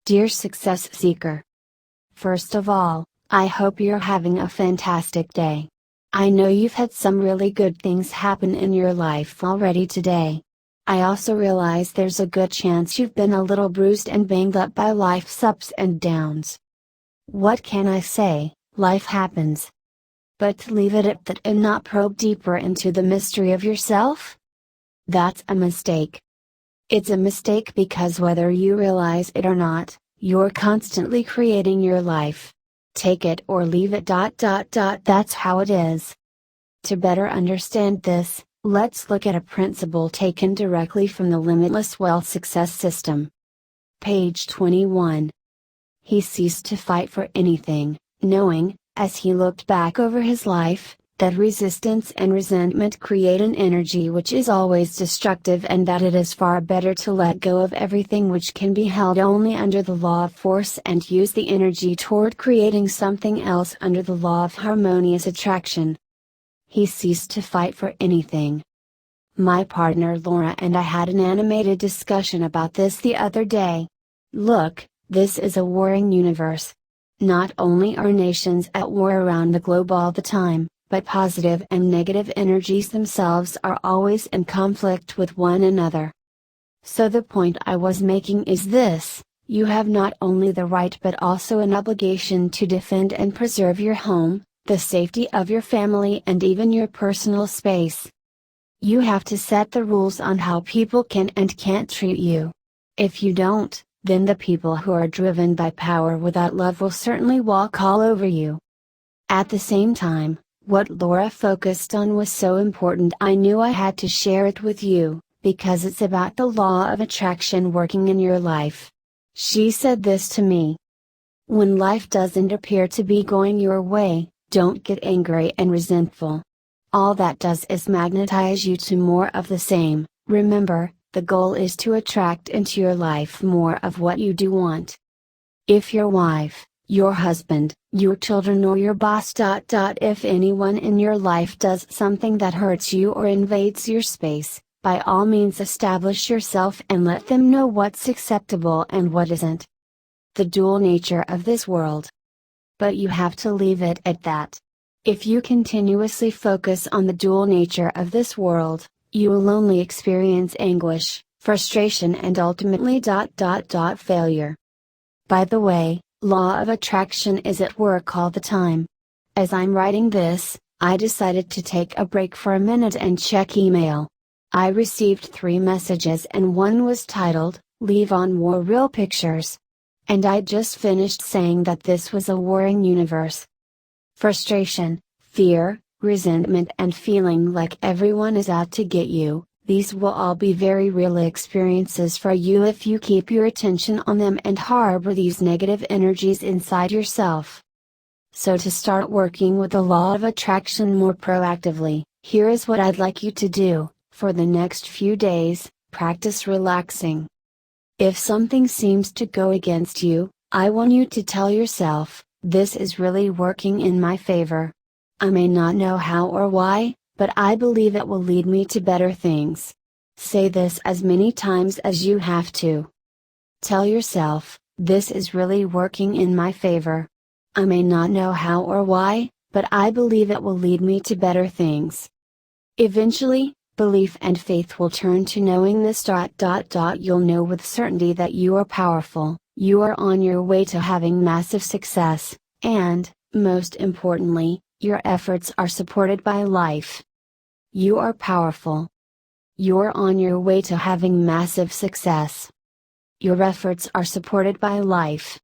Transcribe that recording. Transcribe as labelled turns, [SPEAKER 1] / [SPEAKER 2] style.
[SPEAKER 1] Dear Success Seeker. First of all, I hope you're having a fantastic day. I know you've had some really good things happen in your life already today. I also realize there's a good chance you've been a little bruised and banged up by life's ups and downs. What can I say? Life happens. But to leave it at that and not probe deeper into the mystery of yourself? That's a mistake. It's a mistake because whether you realize it or not, you're constantly creating your life. Take it or leave it. That's how it is. To better understand this, let's look at a principle taken directly from the Limitless Wealth Success System. Page 21. He ceased to fight for anything, knowing, as he looked back over his life, that resistance and resentment create an energy which is always destructive and that it is far better to let go of everything which can be held only under the law of force and use the energy toward creating something else under the law of harmonious attraction. He ceased to fight for anything. My partner Laura and I had an animated discussion about this the other day. Look, this is a warring universe. Not only are nations at war around the globe all the time, but positive and negative energies themselves are always in conflict with one another. So the point I was making is this: you have not only the right but also an obligation to defend and preserve your home, the safety of your family and even your personal space. You have to set the rules on how people can and can't treat you. If you don't, then the people who are driven by power without love will certainly walk all over you. At the same time, what Laura focused on was so important I knew I had to share it with you, because it's about the law of attraction working in your life. She said this to me: when life doesn't appear to be going your way, don't get angry and resentful. All that does is magnetize you to more of the same. Remember, the goal is to attract into your life more of what you do want. If your wife, your husband, your children or your boss. If anyone in your life does something that hurts you or invades your space, by all means establish yourself and let them know what's acceptable and what isn't. The dual nature of this world. But you have to leave it at that. If you continuously focus on the dual nature of this world, you will only experience anguish, frustration and ultimately failure. By the way, law of attraction is at work all the time. As I'm writing this, I decided to take a break for a minute and check email. I received 3 messages and one was titled, "Leave on War Real Pictures." And I just finished saying that this was a warring universe. Frustration, fear, resentment and feeling like everyone is out to get you, these will all be very real experiences for you if you keep your attention on them and harbor these negative energies inside yourself. So to start working with the law of attraction more proactively, here is what I'd like you to do. For the next few days, practice relaxing. If something seems to go against you, I want you to tell yourself, this is really working in my favor. I may not know how or why, but I believe it will lead me to better things. Say this as many times as you have to. Tell yourself, this is really working in my favor. I may not know how or why, but I believe it will lead me to better things. Eventually, belief and faith will turn to knowing this. You'll know with certainty that you are powerful, you are on your way to having massive success, and, most importantly, your efforts are supported by life. You are powerful. You're on your way to having massive success. Your efforts are supported by life.